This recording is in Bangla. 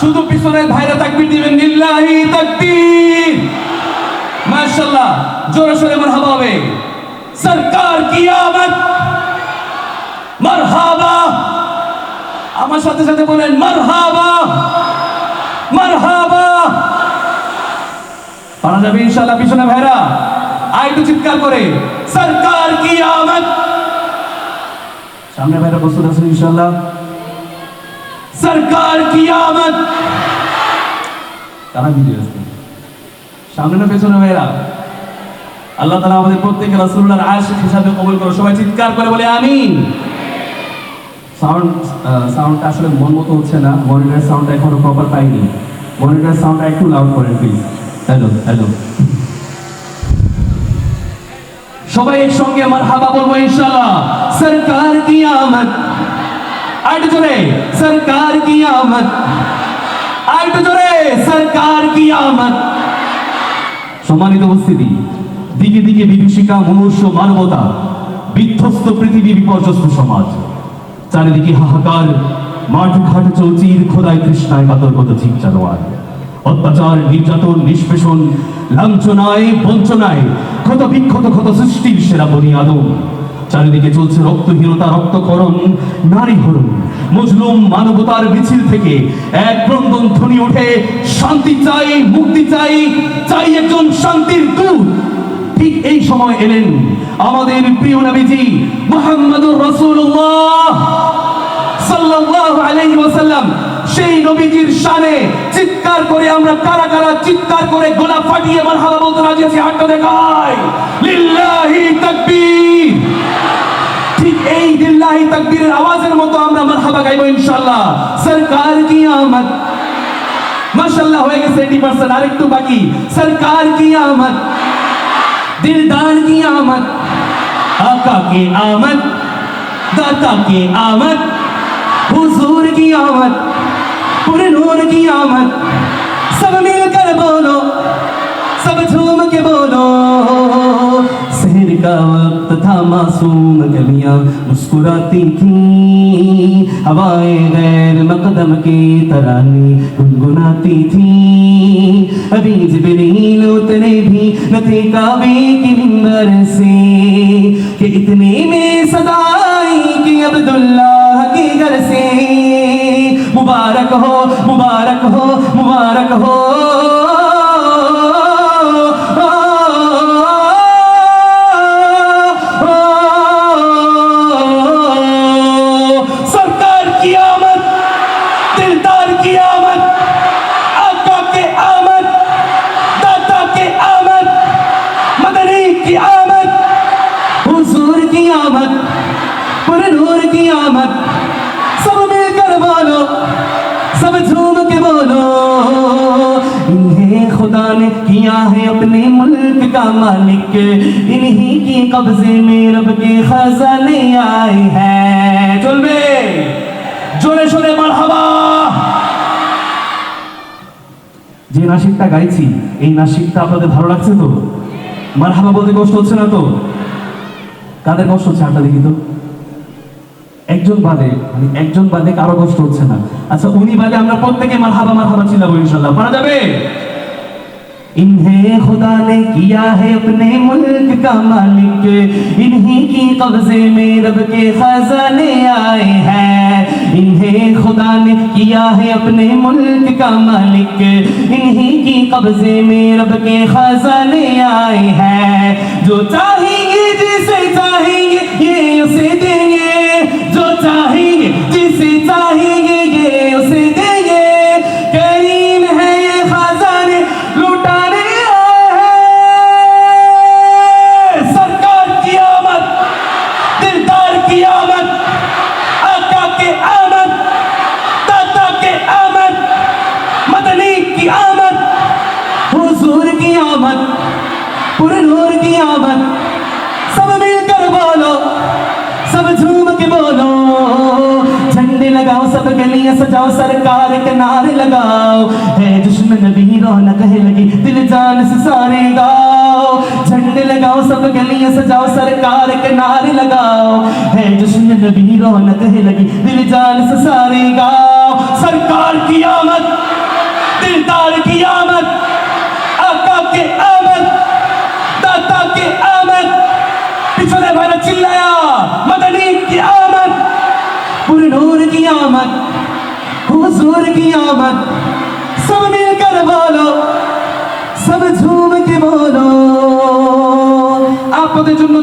শুধু পিছনের ভাইরা তাকবীর দিবেন, লিল্লাহি তাকবীর। মাশাআল্লাহ, জোরে সোরে মারহাবা হবে। সরকার কি আমত, মারহাবা। আমার সাথে সাথে বলেন মারহাবা, মারহাবা। পারা যাবে ইনশাআল্লাহ। পিছনে ভাইরা আর একটু চিৎকার করে সরকার কি আমত। সামনে ভাইরা প্রস্তুত আছেন ইনশাআল্লাহ? সরকার কি আমত। কারা ভিডিও আছে সামনে না পেছনে ভাইরা? আল্লাহ তাআলা আমাদের প্রত্যেককে রাসূলুল্লাহর আশিক হিসাবে কবুল করো। সবাই চিৎকার করে বলে আমিন। সাউন্ডটা আসলে মন মতো হচ্ছে না, মনিটরের সাউন্ডটা এখনো প্রপার পাইনি। মনিটরের সাউন্ডটা একটু লাউড করেন প্লিজ। হ্যালো হ্যালো, সবাই একসঙ্গে মারহাবা বলবো ইনশাআল্লাহ। সরকার কি আমত, আরেকটু জোরে সরকার কি আমত, আরেকটু জোরে সরকার কি আমত। সম্মানিত উপস্থিতি, দিকে দিকে বিভীষিকা, মনুষ্য মানবতা, বিধ্বস্ত পৃথিবী, বিপর্যস্ত সমাজ, চারিদিকে হাহাকার, মাঠ ঘাট চৌচির, খোদায় তৃষ্ণায় কাতর কত জীব জানোয়ার, অত্যাচার, নির্যাতন, নিষ্পেষণ, লাঞ্ছনায়, বঞ্চনায় ক্ষত বিক্ষত ক্ষত সৃষ্টির সেরা বনি আদম। চারিদিকে চলছে রক্তহীনতা, রক্তকরণ, নারী হরণ। মজলুম মানবতার মিছিল থেকে এক ক্রন্দন ধ্বনি ওঠে, শান্তি চাই, মুক্তি চাই, চাই একজন শান্তির দূত। ঠিক এই সময় এলেন আমাদের প্রিয় নবীজি মুহাম্মদুর রাসূলুল্লাহ সাল্লাল্লাহু আলাইহি ওয়াসাল্লাম। সেই নবীজির শানে চিৎকার করে আমরা কারা কারা চিৎকার করে গলা ফাটিয়ে মারহাবা বলতে রাজি আছি? হাতটা দেখাই, লিল্লাহি তাকবীর। ঠিক এই লিল্লাহি তাকবীরের আওয়াজের মতো আমরা মারহাবা গাইবো ইনশাআল্লাহ। সরকার কি আমত। মাশাআল্লাহ, হয়ে গেছে 80%, আরেকটু বাকি। সরকার কি আমত, दिलदार की आमद, आका की आमद, दाता की आमद, हुजूर की आमद, पूरे नूर की आमद। सब मिलकर बोलो, सब झूम के बोलो। शहर का वक्त था, मासूम कलियां मुस्कुराती थी, हवाएं गैर मकदम की तराने गुनगुनाती थी। अभी जिब्रील उतरे भी न थे काबे की मिंबर से, कि इतने में सदा आई कि अब्दुल्लाह के घर से। मुबारक हो, मुबारक हो, मुबारक हो। सरकार की आमद, दिलदार की आमद, आका के आमद, दाता के आमद, मदनी की आमद, हुजूर की आमद, पूरे नूर की आमद। सब मिलकर बोलो, सब झूम के बोलो। इन्हें खुदा ने किया है अपने मुल्क का मालिक, इन्हीं की कब्जे में रब के खजाने आए हैं। चलबे জোরে সোরে মারহাবা। যে নাসিকটা গাইছি, এই নাসিকটা আপনাদের ভালো লাগছে তো? মারহাবা বলতে কষ্ট হচ্ছে না তো? কাদের কষ্ট হচ্ছে হাতটা দেখি তো? একজন বাদে, মানে একজন বাদে কারো কষ্ট হচ্ছে না। আচ্ছা, উনি বাদে আমরা প্রত্যেকে মারহাবা মারহাবা চিল্লাবো ইনশাআল্লাহ। পারা যাবে? इन्हें खुदा ने किया है अपने मुल्क का मालिक, इन्हीं की कब्जे में रब के खजाने आए हैं। इन्हें खुदा ने किया है अपने मुल्क का मालिक, इन्हीं की कब्जे में रब के खजाने आए हैं। जो चाहेंगे जिसे चाहेंगे ये उसे देंगे, जो चाहेंगे जिसे चाहेंगे ये उसे देंगे। करीम है ये खजाने लुटाने आए हैं। सरकार की आमद, दिलदार की आमद, आका के आमद, दाता के आमद, मदनी की आमद, हुजूर की आमद, पूरे नूर की आमद। सब मिलकर बोलो, सब झूम के बोलो। झंडे लगाओ, सब गलियां सजाओ, सरकार के नारे लगाओ। है जश्न नबी रौनक है लगी, दिल जान से सारे गाओ। झंडे लगाओ, सब गलियां सजाओ, सरकार के नारे लगाओ। है जश्न नबी रौनक है लगी, दिल जान से सारे गाओ। सरकार की आमद, नूर की आमद, हुजूर की आमद, सब मिलकर बोलो, सब झूम के बोलो। আপনাদের জন্য